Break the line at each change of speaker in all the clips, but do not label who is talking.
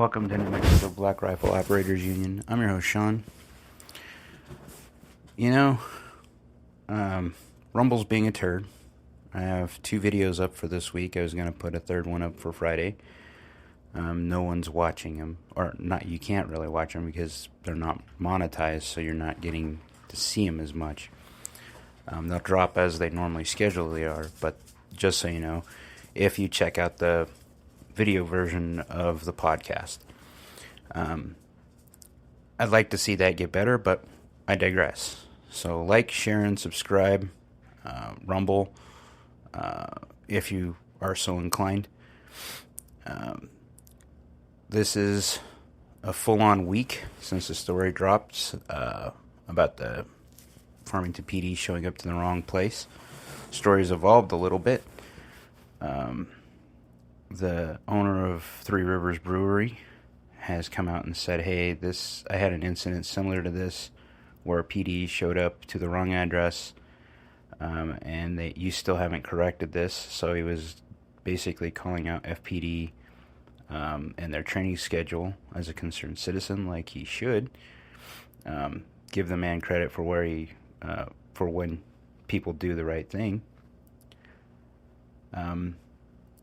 Welcome to New Mexico Black Rifle Operators Union. I'm your host, Sean. Rumble's being a turd. I have 2 videos up for this week. I was going to put a third one up for Friday. No one's watching them. Or not, you can't really watch them because they're not monetized, so you're not getting to see them as much. They'll drop as they normally schedule they are, but just so you know, if you check out the video version of the podcast. I'd like to see that get better, but I digress. So like, share, and subscribe. Rumble, if you are so inclined. This is a full-on week since the story dropped about the Farmington PD showing up to the wrong place. Story's evolved a little bit. The owner of Three Rivers Brewery has come out and said, hey, I had an incident similar to this where PD showed up to the wrong address, and you still haven't corrected this. So he was basically calling out FPD and their training schedule as a concerned citizen, like he should. Give the man credit for for when people do the right thing.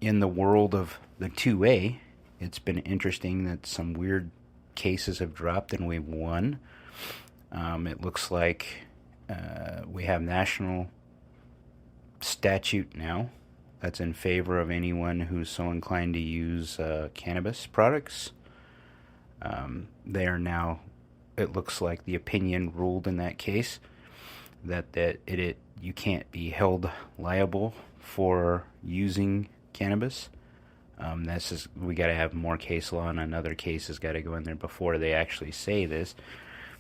In the world of the 2A, it's been interesting that some weird cases have dropped in Wave 1. It looks like we have national statute now that's in favor of anyone who's so inclined to use cannabis products. They are now, it looks like the opinion ruled in that case that you can't be held liable for using cannabis. We got to have more case law, and another case has got to go in there before they actually say this.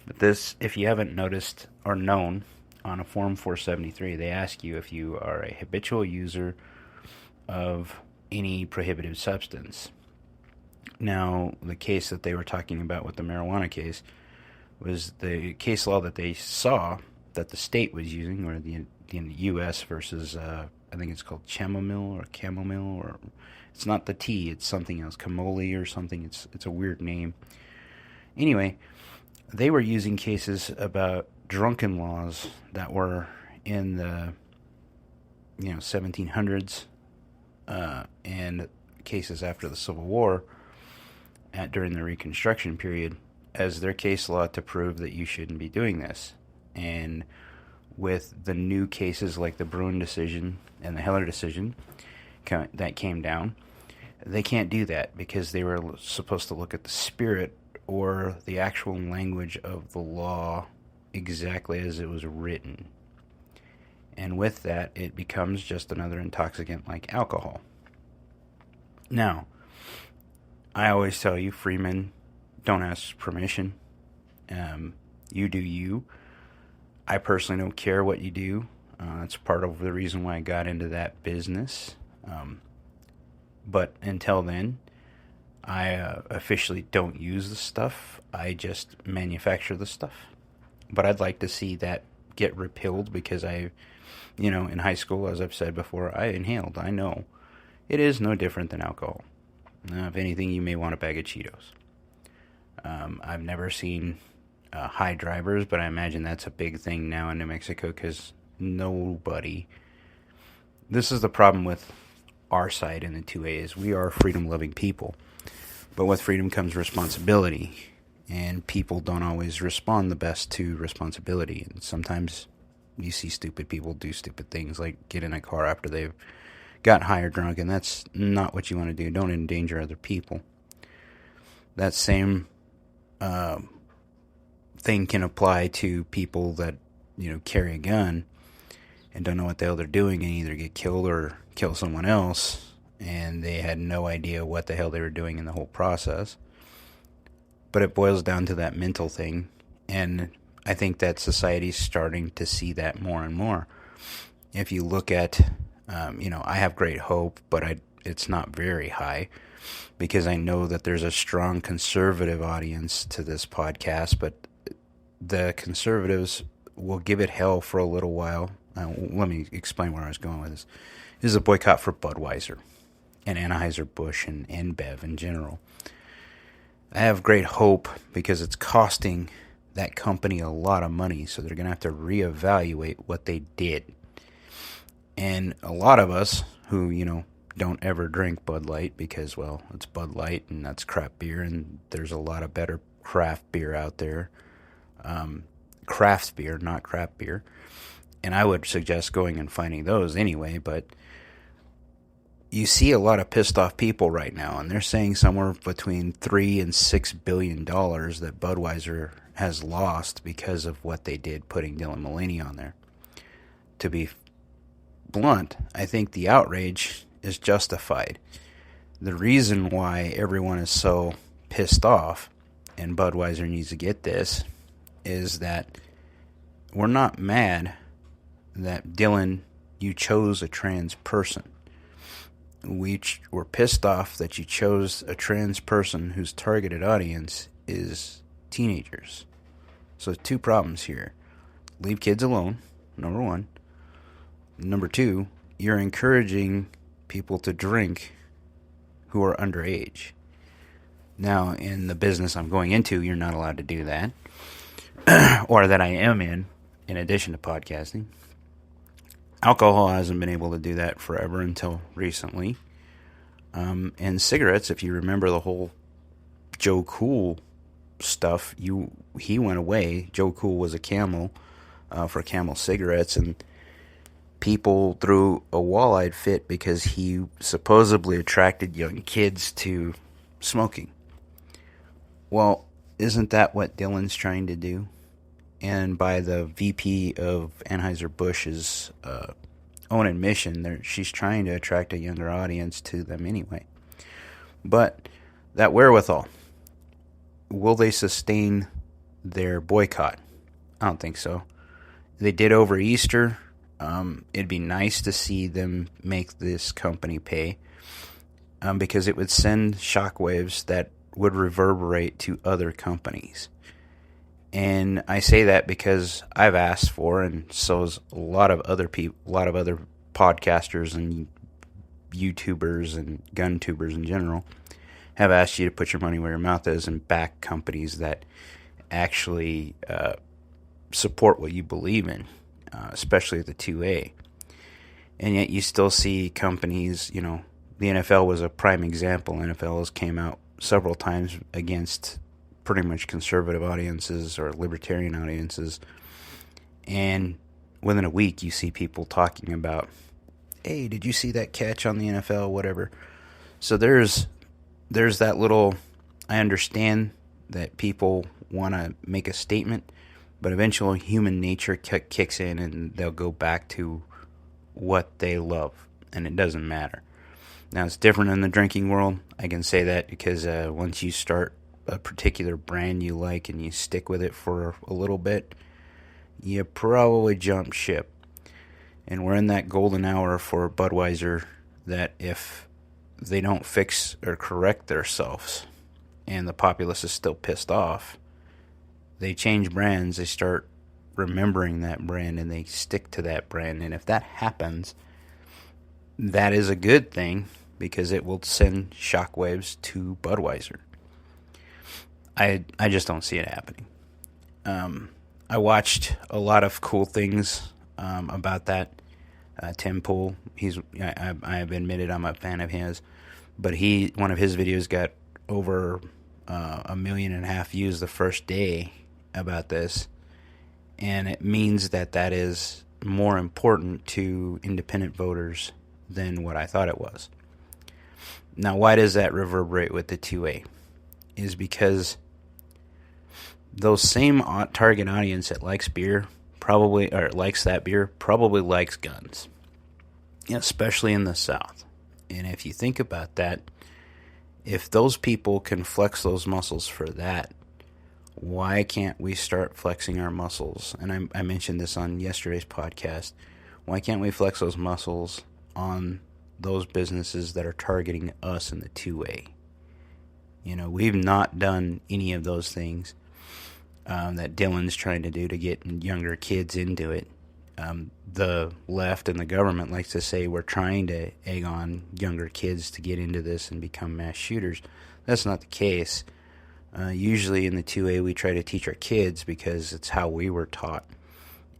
But this, if you haven't noticed or known, on a Form 473, they ask you if you are a habitual user of any prohibited substance. Now, the case that they were talking about with the marijuana case was the case law that they saw that the state was using, or the U.S. versus, I think it's called chamomile, or it's not the tea, it's something else, camoli or something. It's a weird name. Anyway, they were using cases about drunken laws that were in the 1700s and cases after the Civil War during the Reconstruction period as their case law to prove that you shouldn't be doing this. And with the new cases like the Bruin decision and the Heller decision that came down, they can't do that because they were supposed to look at the spirit or the actual language of the law exactly as it was written. And with that, it becomes just another intoxicant like alcohol. Now, I always tell you, Freeman, don't ask permission. You do you. I personally don't care what you do. That's part of the reason why I got into that business. But until then, I officially don't use the stuff. I just manufacture the stuff. But I'd like to see that get repealed because in high school, as I've said before, I inhaled. I know. It is no different than alcohol. If anything, you may want a bag of Cheetos. I've never seen high drivers, but I imagine that's a big thing now in New Mexico because this is the problem with our side in the 2A is we are freedom-loving people. But with freedom comes responsibility, and people don't always respond the best to responsibility. And sometimes you see stupid people do stupid things, like get in a car after they've got high or drunk, and that's not what you want to do. Don't endanger other people. That same thing can apply to people that carry a gun and don't know what the hell they're doing and either get killed or kill someone else, and they had no idea what the hell they were doing in the whole process. But it boils down to that mental thing, and I think that society's starting to see that more and more. If you look at, I have great hope, but it's not very high, because I know that there's a strong conservative audience to this podcast, but the conservatives will give it hell for a little while. Let me explain where I was going with this. This is a boycott for Budweiser and Anheuser-Busch and InBev in general. I have great hope because it's costing that company a lot of money, so they're going to have to reevaluate what they did. And a lot of us who, don't ever drink Bud Light because, well, it's Bud Light and that's crap beer, and there's a lot of better craft beer out there. Craft beer, not crap beer. And I would suggest going and finding those anyway, but you see a lot of pissed off people right now, and they're saying somewhere between $3 and $6 billion that Budweiser has lost because of what they did putting Dylan Mullaney on there. To be blunt, I think the outrage is justified. The reason why everyone is so pissed off, and Budweiser needs to get this, is that we're not mad that Dylan, you chose a trans person. We're pissed off that you chose a trans person whose targeted audience is teenagers. So 2 problems here. Leave kids alone, number 1. Number 2, you're encouraging people to drink who are underage. Now, in the business I'm going into, you're not allowed to do that. Or that I am in addition to podcasting. Alcohol hasn't been able to do that forever until recently. And cigarettes, if you remember the whole Joe Cool stuff, he went away. Joe Cool was a Camel for Camel cigarettes, and people threw a wall-eyed fit because he supposedly attracted young kids to smoking. Well, isn't that what Dylan's trying to do? And by the VP of Anheuser-Busch's own admission, she's trying to attract a younger audience to them anyway. But that wherewithal, will they sustain their boycott? I don't think so. They did over Easter. It'd be nice to see them make this company pay, because it would send shockwaves that would reverberate to other companies. And I say that because I've asked for, and so has a lot of other people, a lot of other podcasters and YouTubers and gun tubers in general, have asked you to put your money where your mouth is and back companies that actually support what you believe in, especially at the 2A. And yet you still see companies, the NFL was a prime example. NFL has came out several times against pretty much conservative audiences or libertarian audiences, and within a week you see people talking about, hey, did you see that catch on the NFL, whatever. So there's that little, I understand that people want to make a statement, but eventually human nature kicks in and they'll go back to what they love, and it doesn't matter. Now, it's different in the drinking world. I can say that because once you start a particular brand you like and you stick with it for a little bit, you probably jump ship. And we're in that golden hour for Budweiser that if they don't fix or correct themselves and the populace is still pissed off, they change brands, they start remembering that brand and they stick to that brand. And if that happens, that is a good thing because it will send shockwaves to Budweiser. I just don't see it happening. I watched a lot of cool things about that. Tim Pool, I have admitted I'm a fan of his, but one of his videos got over 1.5 million views the first day about this, and it means that is more important to independent voters than what I thought it was. Now, why does that reverberate with the 2A? Is because those same target audience that likes beer likes that beer probably likes guns, especially in the South. And if you think about that, if those people can flex those muscles for that, why can't we start flexing our muscles? And I mentioned this on yesterday's podcast. Why can't we flex those muscles on those businesses that are targeting us in the 2A? We've not done any of those things that Dylan's trying to do to get younger kids into it. The left and the government likes to say we're trying to egg on younger kids to get into this and become mass shooters. That's not the case. Usually in the 2A, we try to teach our kids because it's how we were taught.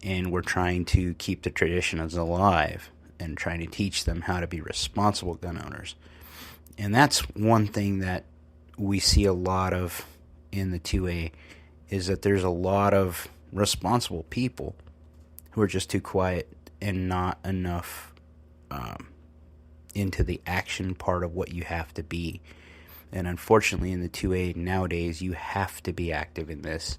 And we're trying to keep the traditions alive and trying to teach them how to be responsible gun owners. And that's one thing that we see a lot of in the 2A is that there's a lot of responsible people who are just too quiet and not enough into the action part of what you have to be. And unfortunately, in the 2A nowadays, you have to be active in this.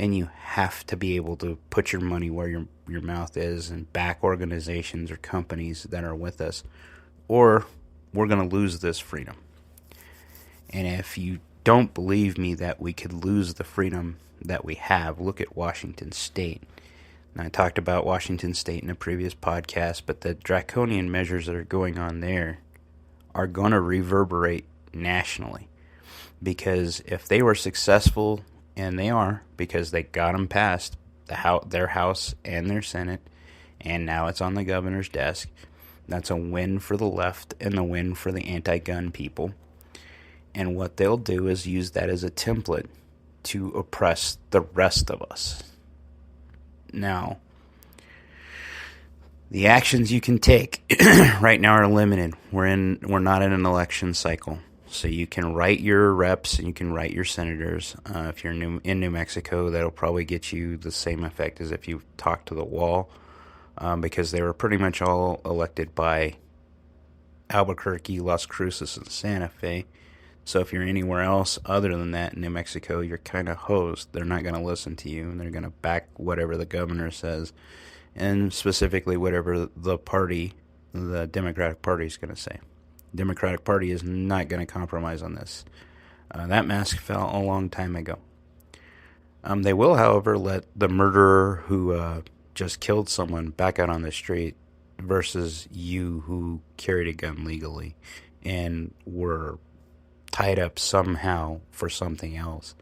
And you have to be able to put your money where your mouth is and back organizations or companies that are with us. Or we're going to lose this freedom. And if you don't believe me that we could lose the freedom that we have, look at Washington State. And I talked about Washington State in a previous podcast, but the draconian measures that are going on there are going to reverberate nationally. Because if they were successful, and they are, because they got them passed their House and their Senate, and now it's on the governor's desk, that's a win for the left and a win for the anti-gun people. And what they'll do is use that as a template to oppress the rest of us. Now, the actions you can take right now are limited. We're not in an election cycle. So you can write your reps and you can write your senators. If you're in New Mexico, that'll probably get you the same effect as if you talked to the wall, because they were pretty much all elected by Albuquerque, Las Cruces, and Santa Fe. So if you're anywhere else other than that in New Mexico, you're kind of hosed. They're not going to listen to you, and they're going to back whatever the governor says, and specifically whatever the Democratic Party is going to say. Democratic Party is not going to compromise on this. That mask fell a long time ago. They will, however, let the murderer who just killed someone back out on the street versus you who carried a gun legally and were tied up somehow for something else.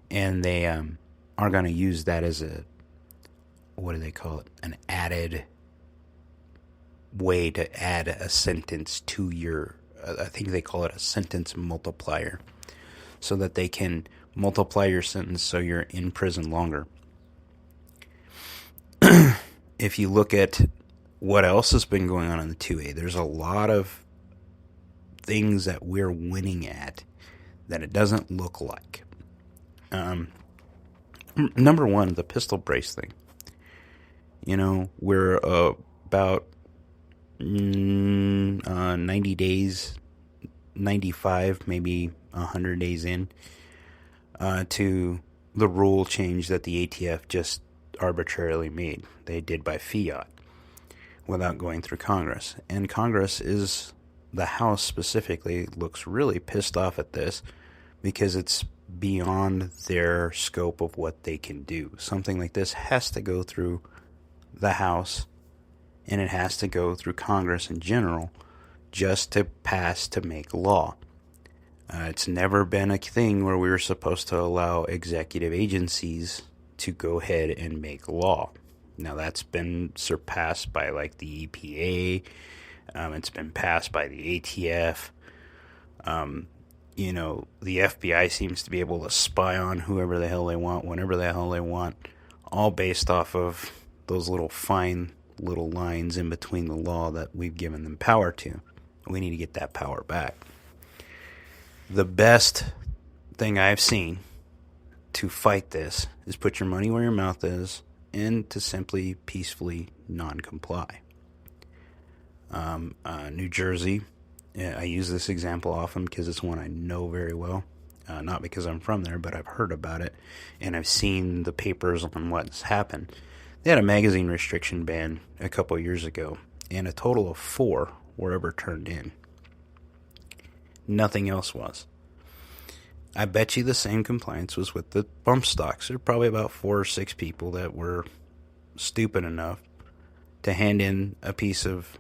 And they are going to use that as an added way to add a sentence to your, I think they call it a sentence multiplier, so that they can multiply your sentence so you're in prison longer. If you look at what else has been going on in the 2A, there's a lot of things that we're winning at that it doesn't look like. Number one, the pistol brace thing. We're about 90 days, 95, maybe 100 days in to the rule change that the ATF just arbitrarily made. They did by fiat without going through Congress. And Congress the House specifically, looks really pissed off at this because it's beyond their scope of what they can do. Something like this has to go through the House, and it has to go through Congress in general just to pass to make law. It's never been a thing where we were supposed to allow executive agencies to go ahead and make law. Now that's been surpassed by the EPA. It's been passed by the ATF. The FBI seems to be able to spy on whoever the hell they want, whenever the hell they want, all based off of those fine little lines in between the law that we've given them power to. We need to get that power back. The best thing I've seen to fight this is put your money where your mouth is and to simply peacefully non-comply. New Jersey, I use this example often because it's one I know very well. Not because I'm from there, but I've heard about it, and I've seen the papers on what's happened. They had a magazine restriction ban a couple of years ago, and a total of 4 were ever turned in. Nothing else was. I bet you the same compliance was with the bump stocks. There were probably about 4 or 6 people that were stupid enough to hand in a piece of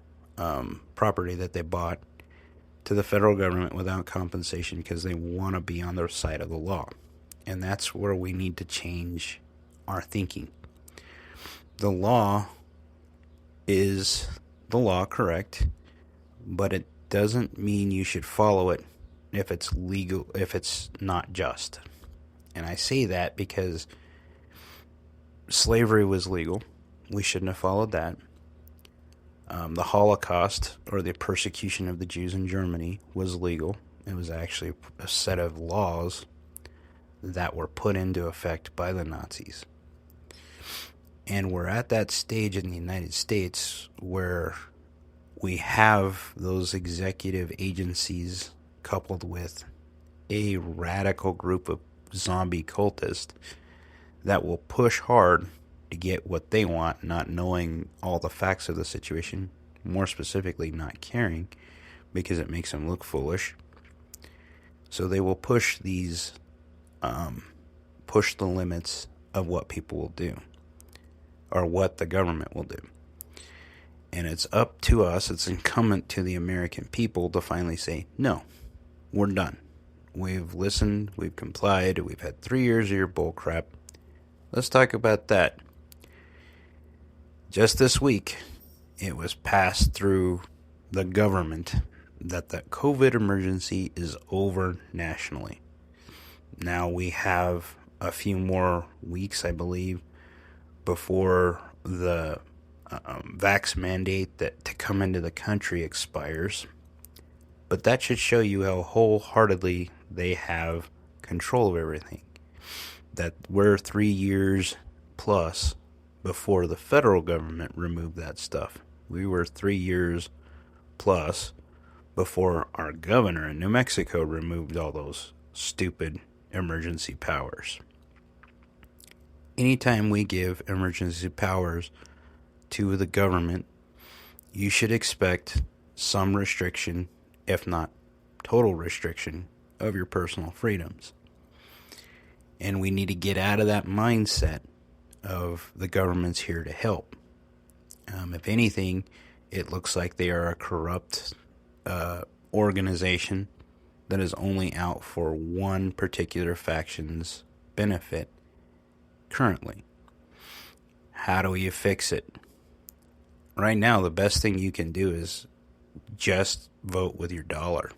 property that they bought to the federal government without compensation because they want to be on their side of the law. And that's where we need to change our thinking. The law is the law, correct, but it doesn't mean you should follow it if it's legal, if it's not just. And I say that because slavery was legal. We shouldn't have followed that. The Holocaust, or the persecution of the Jews in Germany, was legal. It was actually a set of laws that were put into effect by the Nazis. And we're at that stage in the United States where we have those executive agencies coupled with a radical group of zombie cultists that will push hard to get what they want, not knowing all the facts of the situation, more specifically not caring, because it makes them look foolish. So they will push these, push the limits of what people will do, or what the government will do. And it's up to us, it's incumbent to the American people to finally say, no, we're done. We've listened, we've complied, we've had 3 years of your bull crap. Let's talk about that. Just this week, it was passed through the government that the COVID emergency is over nationally. Now we have a few more weeks, I believe, before the vax mandate that to come into the country expires. But that should show you how wholeheartedly they have control of everything. That we're 3 years plus before the federal government removed that stuff. We were 3 years plus before our governor in New Mexico removed all those stupid emergency powers. Anytime we give emergency powers to the government, you should expect some restriction, if not total restriction, of your personal freedoms. And we need to get out of that mindset of the government's here to help. If anything, it looks like they are a corrupt organization that is only out for one particular faction's benefit currently. How do you fix it? Right now, the best thing you can do is just vote with your dollar.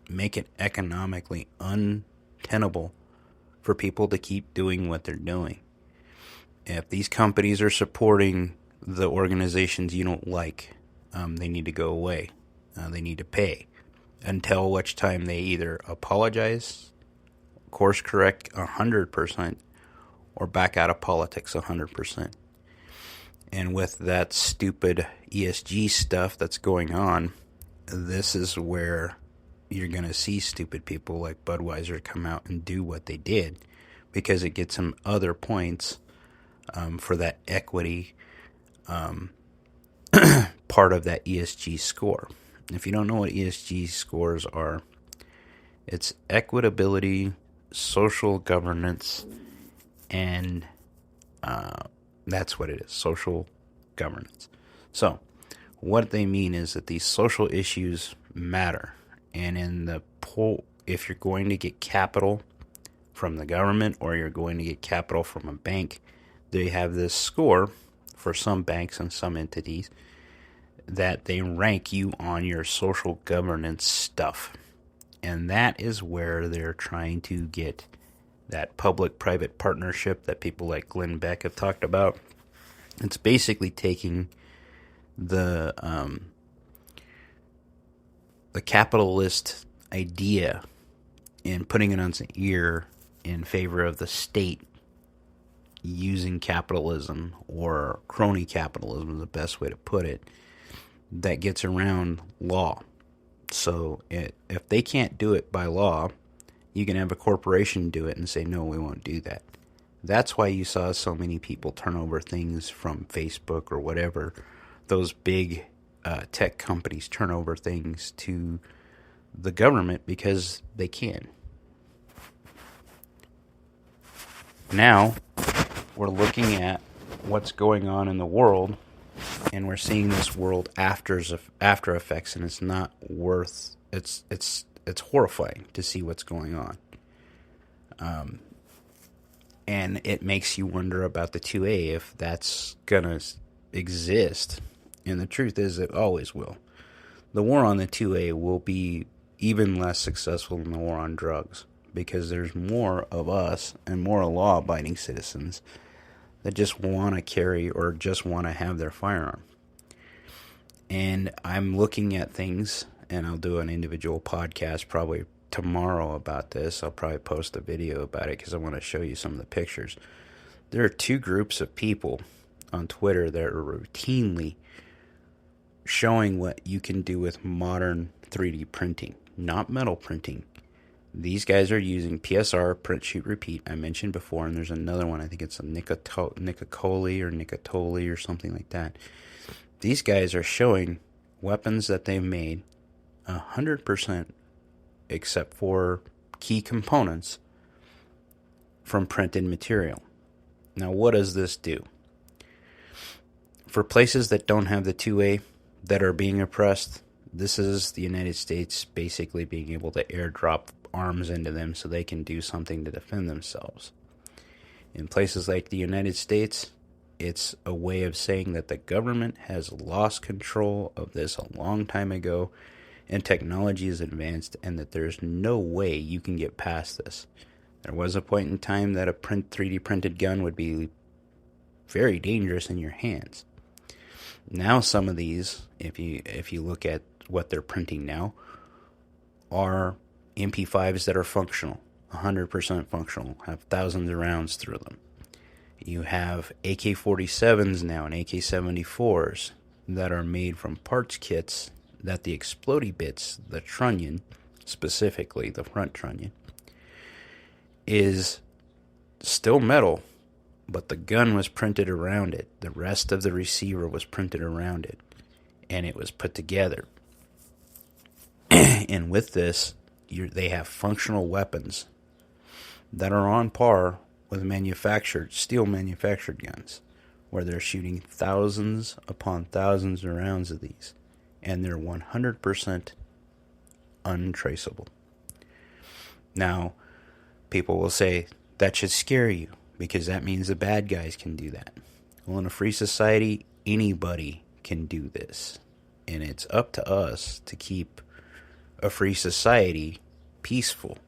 Make it economically untenable for people to keep doing what they're doing. If these companies are supporting the organizations you don't like, they need to go away. They need to pay. Until which time they either apologize, course correct 100%, or back out of politics 100%. And with that stupid ESG stuff that's going on, this is where you're going to see stupid people like Budweiser come out and do what they did, because it gets them other points for that equity part of that ESG score. If you don't know what ESG scores are, it's equitability, social governance, and that's what it is, social governance. So what they mean is that these social issues matter. And in the poll, if you're going to get capital from the government or you're going to get capital from a bank, they have this score for some banks and some entities that they rank you on your social governance stuff. And that is where they're trying to get that public-private partnership that people like Glenn Beck have talked about. It's basically taking the capitalist idea and putting it on its ear in favor of the state using capitalism, or crony capitalism is the best way to put it, that gets around law. So if they can't do it by law, you can have a corporation do it and say, no, we won't do that. That's why you saw so many people turn over things from Facebook or whatever. Those big tech companies turn over things to the government because they can. Now, we're looking at what's going on in the world, and we're seeing this world after effects, and it's not worth. It's horrifying to see what's going on. And it makes you wonder about the 2A, if that's gonna exist. And the truth is, it always will. The war on the 2A will be even less successful than the war on drugs, because there's more of us and more law-abiding citizens that just want to carry or just want to have their firearm. And I'm looking at things, and I'll do an individual podcast probably tomorrow about this. I'll probably post a video about it because I want to show you some of the pictures. There are two groups of people on Twitter that are routinely showing what you can do with modern 3D printing, not metal printing. These guys are using PSR, print, shoot, repeat, I mentioned before, and there's another one, I think it's a Nicotoli or something like that. These guys are showing weapons that they've made 100%, except for key components, from printed material. Now, what does this do? For places that don't have the 2A, that are being oppressed, this is the United States basically being able to airdrop arms into them so they can do something to defend themselves. In places like the United States, it's a way of saying that the government has lost control of this a long time ago, and technology is advanced, and that there's no way you can get past this. There was a point in time that a 3D printed gun would be very dangerous in your hands. Now some of these, if you look at what they're printing now, are MP5s that are functional, 100% functional, have thousands of rounds through them. You have AK-47s now and AK-74s that are made from parts kits that the explodey bits, the trunnion, specifically the front trunnion, is still metal, but the gun was printed around it. The rest of the receiver was printed around it, and it was put together. And with this, they have functional weapons that are on par with steel manufactured guns, where they're shooting thousands upon thousands of rounds of these, and they're 100% untraceable. Now, people will say, that should scare you, because that means the bad guys can do that. Well, in a free society, anybody can do this, and it's up to us to keep a free society peaceful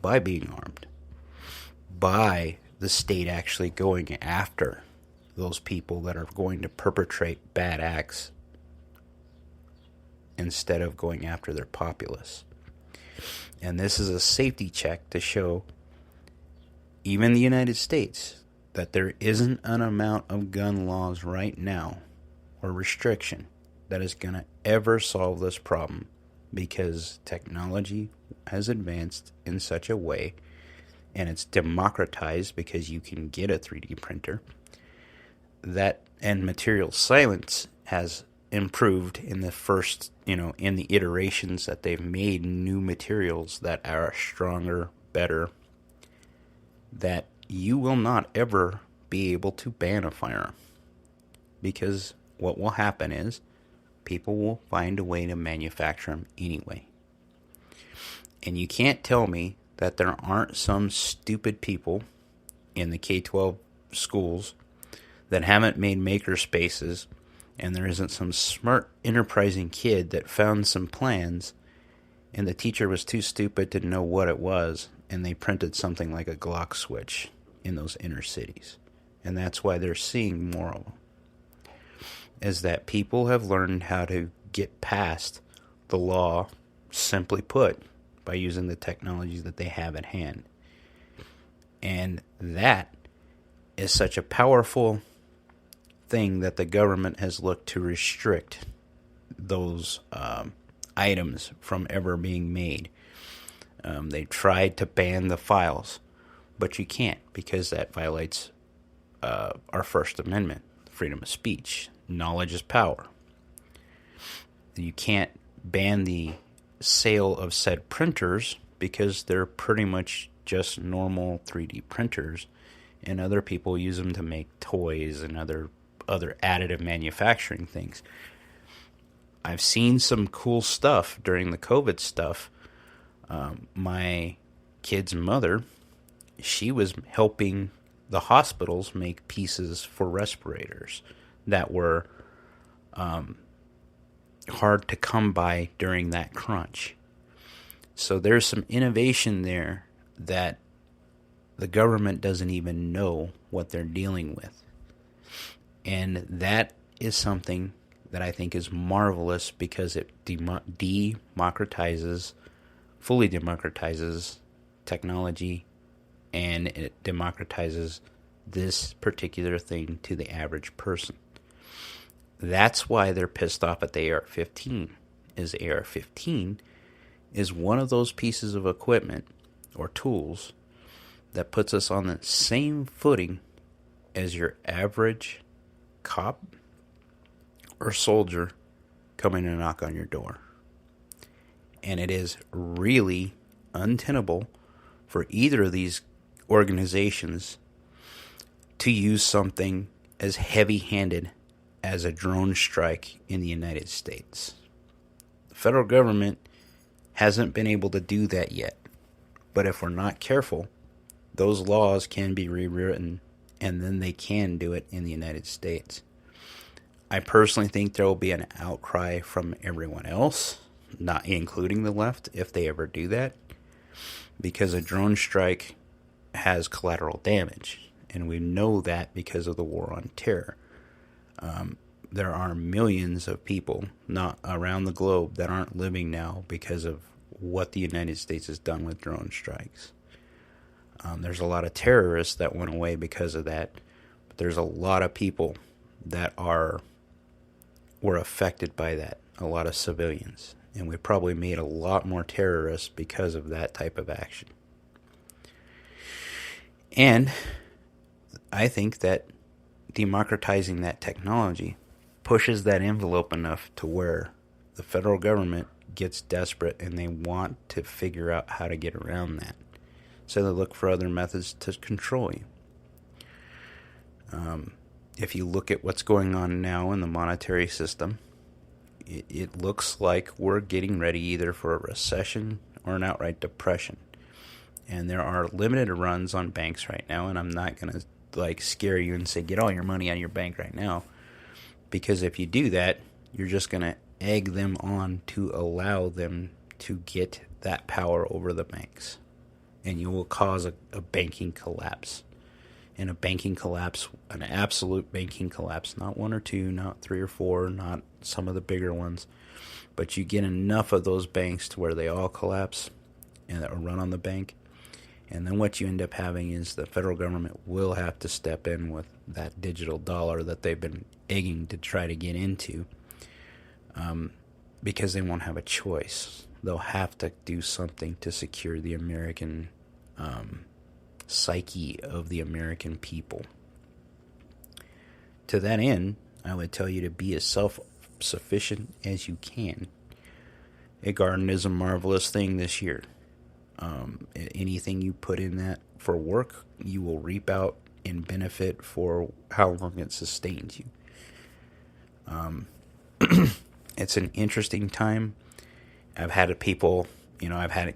by being armed, by the state actually going after those people that are going to perpetrate bad acts instead of going after their populace. And this is a safety check to show even the United States that there isn't an amount of gun laws right now or restriction that is going to ever solve this problem, because technology has advanced in such a way, and it's democratized because you can get a 3D printer, and material science has improved in the first, in the iterations that they've made new materials that are stronger, better, that you will not ever be able to ban a firearm. Because what will happen is people will find a way to manufacture them anyway. And you can't tell me that there aren't some stupid people in the K-12 schools that haven't made maker spaces, and there isn't some smart, enterprising kid that found some plans, and the teacher was too stupid to know what it was, and they printed something like a Glock switch in those inner cities. And that's why they're seeing more of them, is that people have learned how to get past the law, simply put, by using the technologies that they have at hand. And that is such a powerful thing that the government has looked to restrict those items from ever being made. They tried to ban the files, but you can't, because that violates our First Amendment, freedom of speech. Knowledge is power. You can't ban the sale of said printers because they're pretty much just normal 3D printers, and other people use them to make toys and other additive manufacturing things. I've seen some cool stuff during the COVID stuff. My kid's mother, she was helping the hospitals make pieces for respirators that were hard to come by during that crunch. So there's some innovation there that the government doesn't even know what they're dealing with. And that is something that I think is marvelous because it fully democratizes technology, and it democratizes this particular thing to the average person. That's why they're pissed off at the AR-15. The AR-15 is one of those pieces of equipment or tools that puts us on the same footing as your average cop or soldier coming to knock on your door. And it is really untenable for either of these organizations to use something as heavy-handed as a drone strike in the United States. The federal government hasn't been able to do that yet. But if we're not careful, those laws can be rewritten, and then they can do it in the United States. I personally think there will be an outcry from everyone else, not including the left, if they ever do that, because a drone strike has collateral damage, and we know that because of the war on terror. There are millions of people not around the globe that aren't living now because of what the United States has done with drone strikes. There's a lot of terrorists that went away because of that, but there's a lot of people that were affected by that, a lot of civilians, and we probably made a lot more terrorists because of that type of action. And I think that democratizing that technology pushes that envelope enough to where the federal government gets desperate and they want to figure out how to get around that. So they look for other methods to control you. If you look at what's going on now in the monetary system, it looks like we're getting ready either for a recession or an outright depression. And there are limited runs on banks right now, and I'm not going to scare you and say get all your money out of your bank right now, because if you do that, you're just going to egg them on to allow them to get that power over the banks, and you will cause a banking collapse. And a banking collapse, an absolute banking collapse, not one or two, not three or four, not some of the bigger ones, but you get enough of those banks to where they all collapse and run on the bank. And then what you end up having is the federal government will have to step in with that digital dollar that they've been egging to try to get into, because they won't have a choice. They'll have to do something to secure the American psyche of the American people. To that end, I would tell you to be as self-sufficient as you can. A garden is a marvelous thing this year. Anything you put in that for work, you will reap out and benefit for how long it sustains you. It's an interesting time. I've had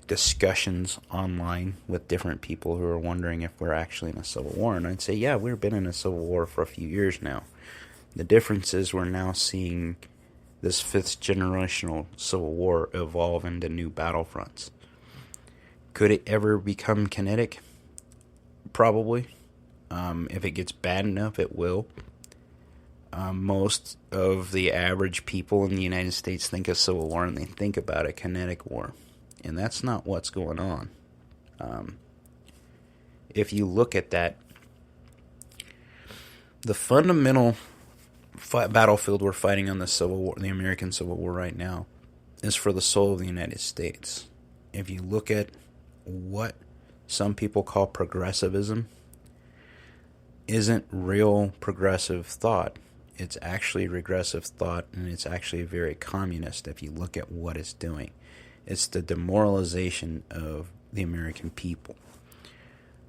discussions online with different people who are wondering if we're actually in a civil war. And I'd say, yeah, we've been in a civil war for a few years now. The difference is we're now seeing this fifth generational civil war evolve into new battlefronts. Could it ever become kinetic? Probably. If it gets bad enough, it will. Most of the average people in the United States think of civil war and they think about a kinetic war. And that's not what's going on. If you look at that, the fundamental battlefield we're fighting on the Civil War, the American Civil War right now, is for the soul of the United States. If you look at what some people call progressivism, isn't real progressive thought. It's actually regressive thought, and it's actually very communist if you look at what it's doing. It's the demoralization of the American people.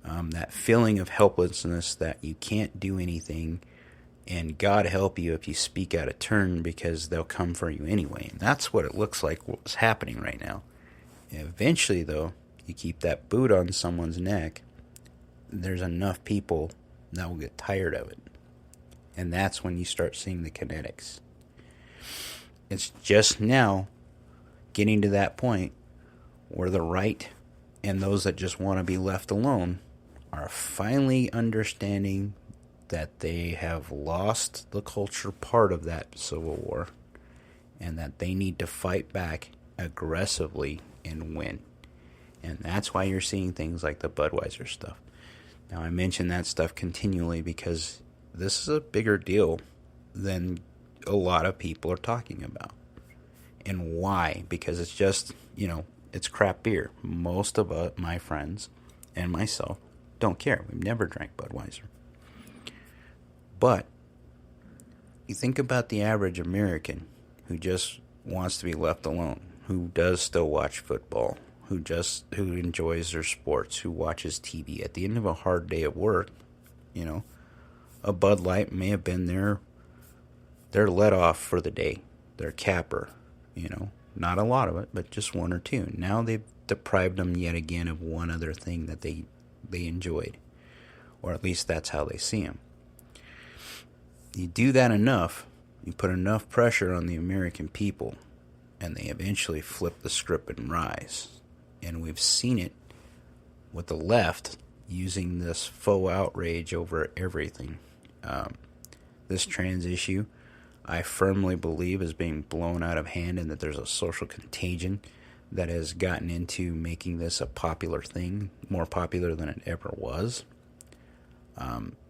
That feeling of helplessness that you can't do anything, and God help you if you speak out of turn because they'll come for you anyway. And that's what it looks like what's happening right now. Eventually, though, you keep that boot on someone's neck, there's enough people that will get tired of it. And that's when you start seeing the kinetics. It's just now getting to that point where the right and those that just want to be left alone are finally understanding that they have lost the culture part of that Civil War and that they need to fight back aggressively and win. And that's why you're seeing things like the Budweiser stuff. Now, I mention that stuff continually because this is a bigger deal than a lot of people are talking about. And why? Because it's just, it's crap beer. Most of my friends and myself don't care. We've never drank Budweiser. But you think about the average American who just wants to be left alone, who does still watch football, who enjoys their sports, who watches TV. At the end of a hard day at work, a Bud Light may have been their let off for the day, their capper, not a lot of it, but just one or two. Now they've deprived them yet again of one other thing that they enjoyed, or at least that's how they see them. You do that enough, you put enough pressure on the American people, and they eventually flip the script and rise. And we've seen it with the left using this faux outrage over everything. This trans issue, I firmly believe, is being blown out of hand, and that there's a social contagion that has gotten into making this a popular thing, more popular than it ever was.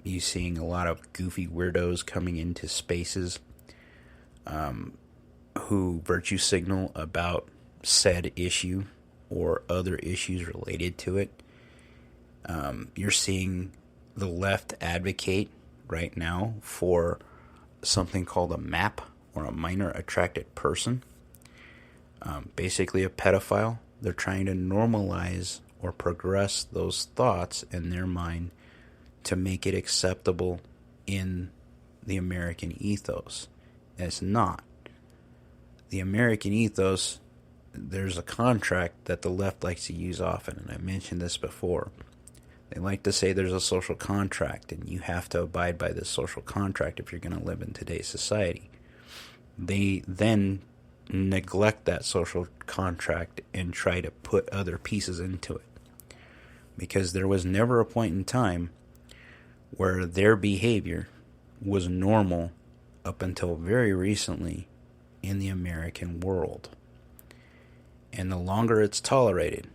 You seeing a lot of goofy weirdos coming into spaces who virtue signal about said issue or other issues related to it. You're seeing the left advocate right now for something called a MAP, or a minor attracted person. Basically a pedophile. They're trying to normalize or progress those thoughts in their mind to make it acceptable in the American ethos. And it's not. The American ethos, there's a contract that the left likes to use often, and I mentioned this before. They like to say there's a social contract, and you have to abide by this social contract if you're going to live in today's society. They then neglect that social contract and try to put other pieces into it. Because there was never a point in time where their behavior was normal up until very recently in the American world. And the longer it's tolerated,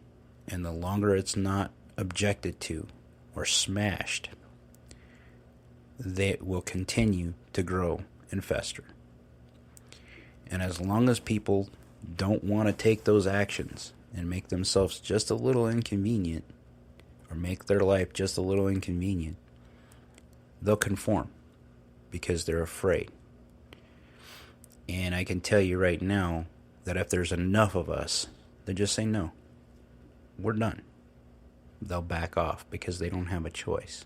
and the longer it's not objected to or smashed, they will continue to grow and fester. And as long as people don't want to take those actions and make themselves just a little inconvenient, or make their life just a little inconvenient, they'll conform because they're afraid. And I can tell you right now that if there's enough of us that just say no, we're done, they'll back off because they don't have a choice.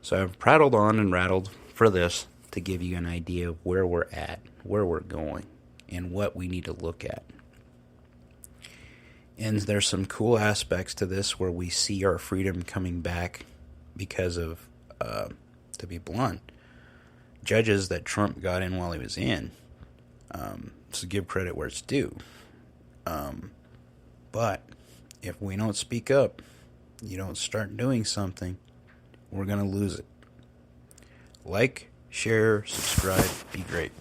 So I've prattled on and rattled for this to give you an idea of where we're at, where we're going, and what we need to look at. And there's some cool aspects to this where we see our freedom coming back because of, to be blunt, judges that Trump got in while he was in. So give credit where it's due. But if we don't speak up, you don't start doing something, we're going to lose it. Like, share, subscribe, be great.